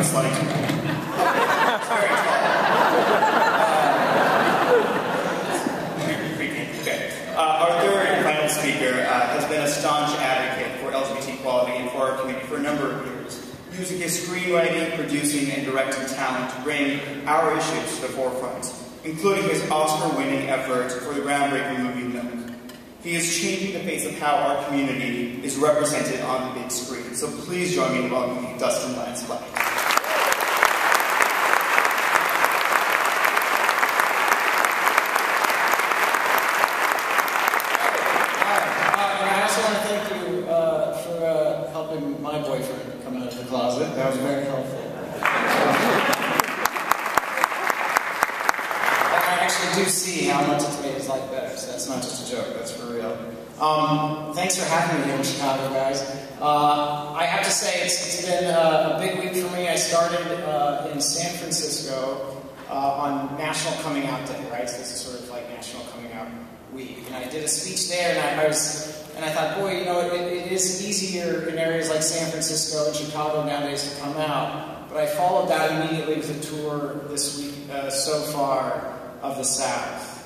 looks like. It's very tall. Okay. Our third and final speaker has been a staunch advocate for LGBT equality and for our community for a number of years, using his screenwriting, producing, and directing talent to bring our issues to the forefront, including his Oscar-winning effort for the groundbreaking movie Milk. He is changing the face of how our community is represented on the big screen. So please join me in welcoming Dustin Lance Black. That was very helpful. I actually do see how much it's made his life better, so that's not just a joke, that's for real. Thanks for having me here in Chicago, guys. I have to say, it's been a big week for me. I started in San Francisco on National Coming Out Day, right? So this is sort of like National Coming Out Week. And I did a speech there, and I thought, boy, you know, it is easier in areas like San Francisco and Chicago nowadays to come out. But I followed that immediately with a tour this week so far of the South,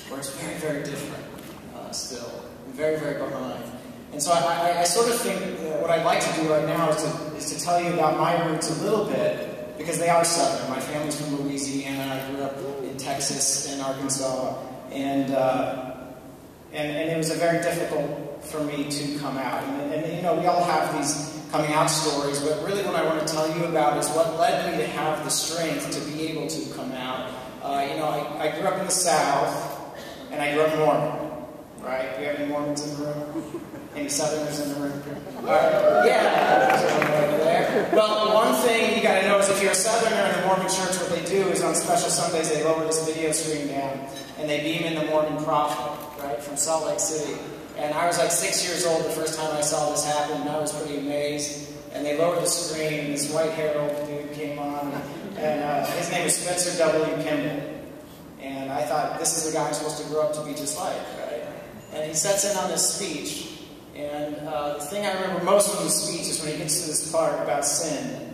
where it's very, very different still, very, very behind. And so I sort of think what I'd like to do right now is to tell you about my roots a little bit, because they are Southern. My family's from Louisiana. I grew up in Texas and Arkansas, and it was very difficult for me to come out. And you know, we all have these coming out stories, but really what I want to tell you about is what led me to have the strength to be able to come out. You know, I grew up in the South, and I grew up Mormon, right? Do we have any Mormons in the room? Any Southerners in the room? Yeah. There. Well, one thing you got to know is if you're a Southerner in a Mormon church, what they do is on special Sundays they lower this video screen down and they beam in the Mormon prophet, right, from Salt Lake City. And I was like 6 years old the first time I saw this happen, and I was pretty amazed. And they lowered the screen, and this white-haired old dude came on, and his name was Spencer W. Kimball. And I thought, this is the guy I'm supposed to grow up to be just like, right? And he sets in on this speech. And the thing I remember most from the speech is when he gets to this part about sin.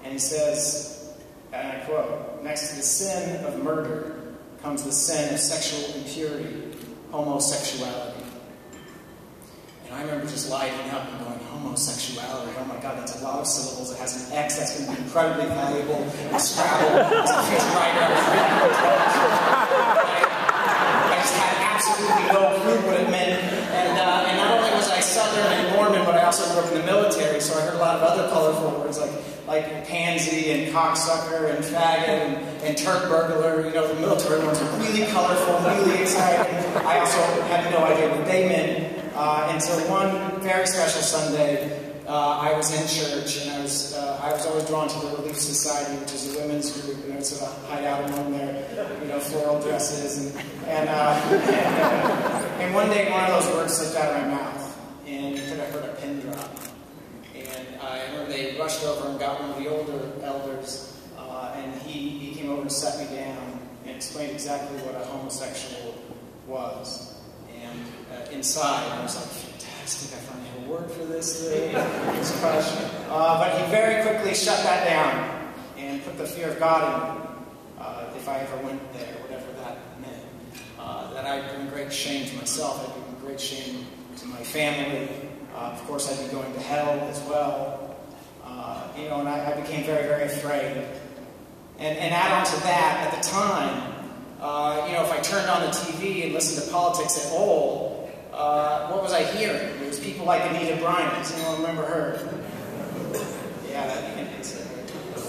And he says, and I quote, "Next to the sin of murder comes the sin of sexual impurity, homosexuality." And I remember just lighting up and going, homosexuality, oh my God, that's a lot of syllables. It has an X that's going to be incredibly valuable. And Scrabble, it's a future writer. I just had absolutely no clue what it meant. And not only was I Southern and Mormon, but I also grew up in the military, so I heard a lot of other colorful words like pansy and cocksucker and faggot and Turk burglar. You know, the military ones are really colorful, really exciting. I also had no idea what they meant until one very special Sunday. I was in church, and I was always drawn to the Relief Society, which is a women's group, and I would sort of hide out among their, you know, floral dresses, and one day one of those words slipped out of my mouth, and you could have heard a pin drop. And I remember they rushed over and got one of the older elders, and he came over and sat me down and explained exactly what a homosexual was. And inside, I was like, fantastic, I finally have a word for this thing, this question. But he very quickly shut that down and put the fear of God in me, if I ever went there, whatever that meant. That I'd bring great shame to myself, I'd bring great shame to my family. Of course, I'd be going to hell as well. You know, and I became very, very afraid. And add on to that, at the time, you know, if I turned on the TV and listened to politics at all, what was I hearing? It was people like Anita Bryant. Does anyone remember her? Yeah, that is it.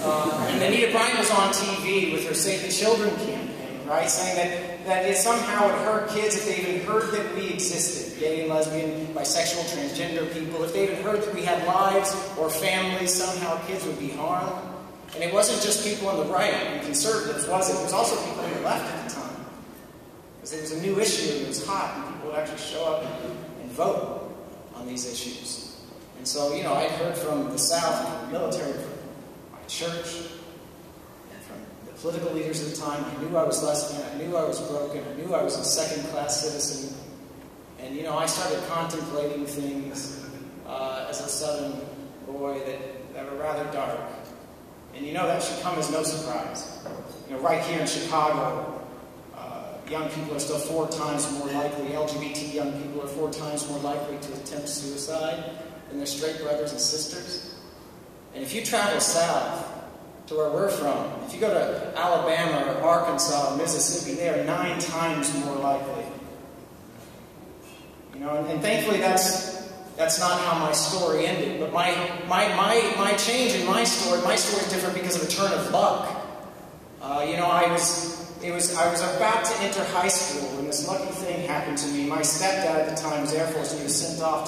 And Anita Bryant was on TV with her Save the Children campaign, right? Saying that it somehow would hurt kids if they even heard that we existed. Gay and lesbian, bisexual, transgender people. If they even heard that we had lives or families, somehow kids would be harmed. And it wasn't just people on the right and conservatives, was it? It was also people on the left at the time. Because it was a new issue and it was hot, and people would actually show up and vote on these issues. And so, you know, I heard from the South, and from the military, from my church, and from the political leaders at the time. I knew I was lesbian, I knew I was broken, I knew I was a second-class citizen. And, you know, I started contemplating things as a Southern boy that that are rather dark. And you know that should come as no surprise. You know, right here in Chicago, young people are still 4 times more likely, LGBT young people are 4 times more likely to attempt suicide than their straight brothers and sisters. And if you travel south to where we're from, if you go to Alabama or Arkansas or Mississippi, they are 9 times more likely. You know, and thankfully that's not how my story ended. But my change in my story is different because of a turn of luck. You know, I was about to enter high school when this lucky thing happened to me. My stepdad at the time was Air Force, and he was sent off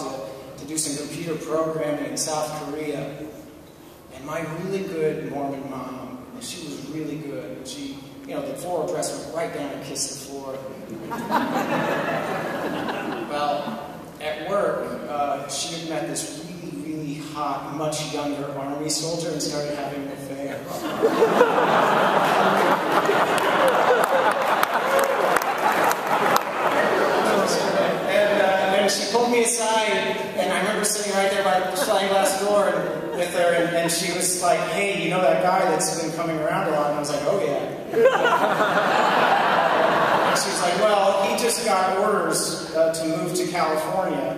to do some computer programming in South Korea. And my really good Mormon mom, she was really good. And she, you know, the floral dress went right down and kissed the floor. Well, at work, she had met this really, really hot, much younger Army soldier and started having an affair. And she pulled me aside, and I remember sitting right there by the sliding glass door with her, and she was like, "Hey, you know that guy that's been coming around a lot?" And I was like, "Oh yeah." And she was like, "Well, he just got orders to move to California,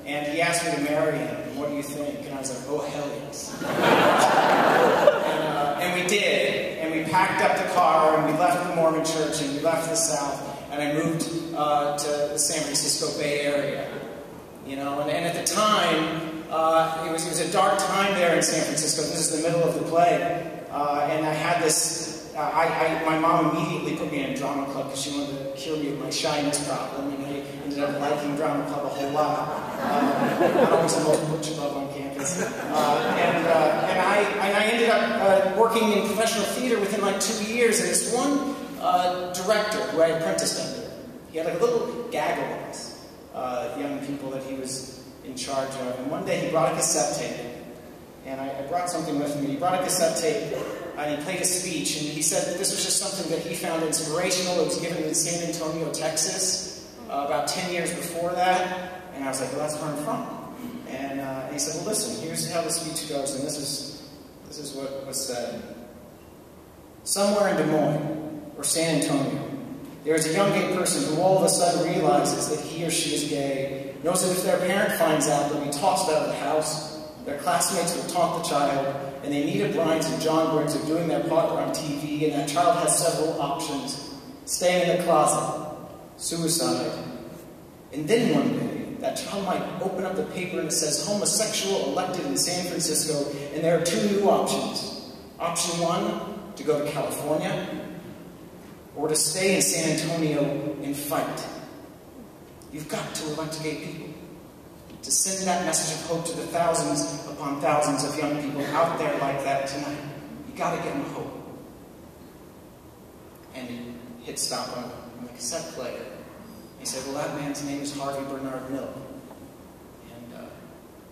and he asked me to marry him. What do you think?" And I was like, "Oh, hell yes." And we did. And we packed up the car, and we left the Mormon church, and we left the South, and I moved to the San Francisco Bay Area. You know, and at the time, it was a dark time there in San Francisco. This is the middle of the plague. And I had this... my mom immediately put me in a drama club because she wanted to cure me of my shyness problem, and I ended up liking drama club a whole lot. Not always the most butch club on campus. And I ended up working in professional theater within like 2 years, and this one director who I apprenticed under, he had like a little gaggle of us, young people that he was in charge of. And one day he brought a cassette tape, and I brought something with me. He brought a cassette tape, and he played a speech, and he said that this was just something that he found inspirational. It was given in San Antonio, Texas, about 10 years before that. And I was like, well, that's where I'm from. And he said, well, listen, here's how the speech goes, and this is what was said. Somewhere in Des Moines, or San Antonio, there is a young gay person who all of a sudden realizes that he or she is gay, knows that if their parent finds out, they'll be tossed out of the house, their classmates will taunt the child, and they Anita Bryant and John Briggs are doing their part on TV, and that child has several options. Staying in the closet, suicide, and then one day, that child might open up the paper and it says, homosexual elected in San Francisco, and there are 2 new options. Option 1, to go to California, or to stay in San Antonio and fight. You've got to elect gay people. To send that message of hope to the thousands upon thousands of young people out there like that tonight. You got to give them hope. And he hit stop on the cassette player. He said, well, that man's name is Harvey Milk.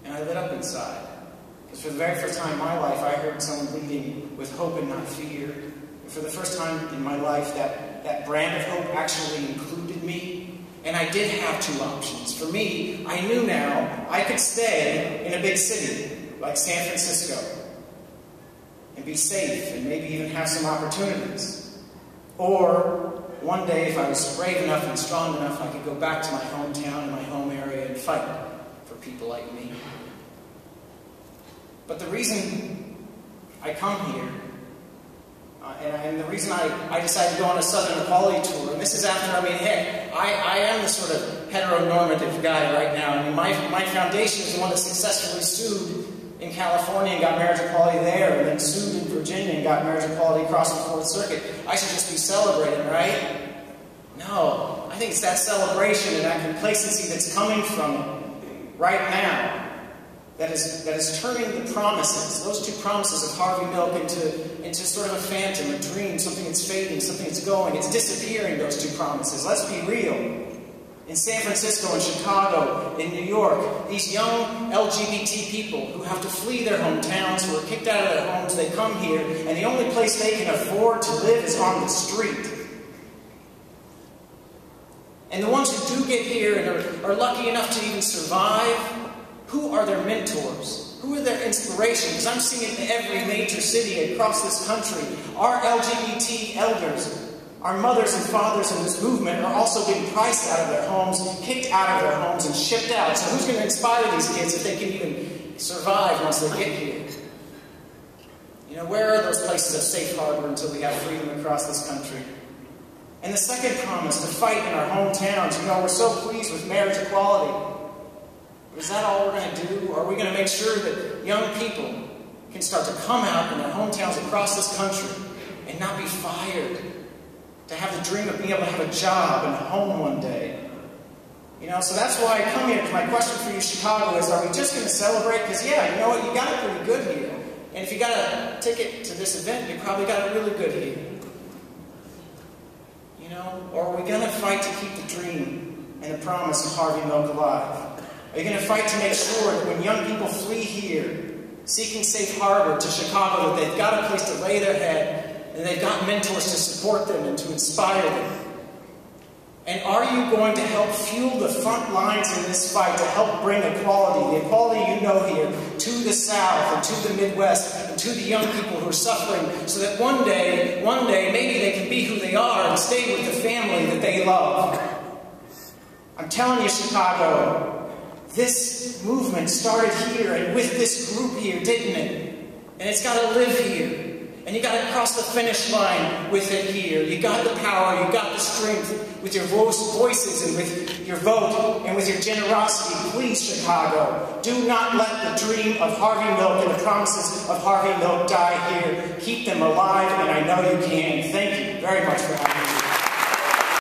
And I lit up inside. Because for the very first time in my life, I heard someone leading with hope and not fear. And for the first time in my life, that brand of hope actually included me. And I did have 2 options. For me, I knew now I could stay in a big city like San Francisco and be safe and maybe even have some opportunities. Or one day, if I was brave enough and strong enough, I could go back to my hometown and my home area and fight for people like me. But the reason I come here, and the reason I decided to go on a Southern Equality tour, and this is after, I mean, heck, I am the sort of heteronormative guy right now. I mean, my foundation is the one that successfully sued in California and got marriage equality there, and then sued in Virginia and got marriage equality across the 4th Circuit. I should just be celebrating, right? No, I think it's that celebration and that complacency that's coming from it right now that is turning the promises, those 2 promises of Harvey Milk into sort of a phantom, a dream, something that's fading, something that's going. It's disappearing, those 2 promises. Let's be real. In San Francisco, in Chicago, in New York, these young LGBT people who have to flee their hometowns, who are kicked out of their homes, they come here, and the only place they can afford to live is on the street. And the ones who do get here and are lucky enough to even survive, who are their mentors? Who are their inspiration? Because I'm seeing it in every major city across this country. Our LGBT elders, our mothers and fathers in this movement, are also being priced out of their homes, kicked out of their homes, and shipped out. So who's going to inspire these kids if they can even survive once they get here? You know, where are those places of safe harbor until we have freedom across this country? And the second promise, to fight in our hometowns. You know, we're so pleased with marriage equality. But is that all we're going to do? Or are we going to make sure that young people can start to come out in their hometowns across this country and not be fired? To have the dream of being able to have a job and a home one day. You know, so that's why I come here. My question for you, Chicago, is, are we just going to celebrate? Because, yeah, you know what, you got it pretty good here. And if you got a ticket to this event, you probably got it really good here. You know, or are we going to fight to keep the dream and the promise of Harvey Milk alive? Are you going to fight to make sure that when young people flee here, seeking safe harbor to Chicago, that they've got a place to lay their head, and they've got mentors to support them and to inspire them? And are you going to help fuel the front lines in this fight to help bring equality, the equality you know here, to the South and to the Midwest and to the young people who are suffering, so that one day, maybe they can be who they are and stay with the family that they love? I'm telling you, Chicago, this movement started here and with this group here, didn't it? And it's got to live here. And you got to cross the finish line with it here. You got the power, you got the strength with your voices and with your vote and with your generosity. Please, Chicago, do not let the dream of Harvey Milk and the promises of Harvey Milk die here. Keep them alive, and I know you can. Thank you very much for having me.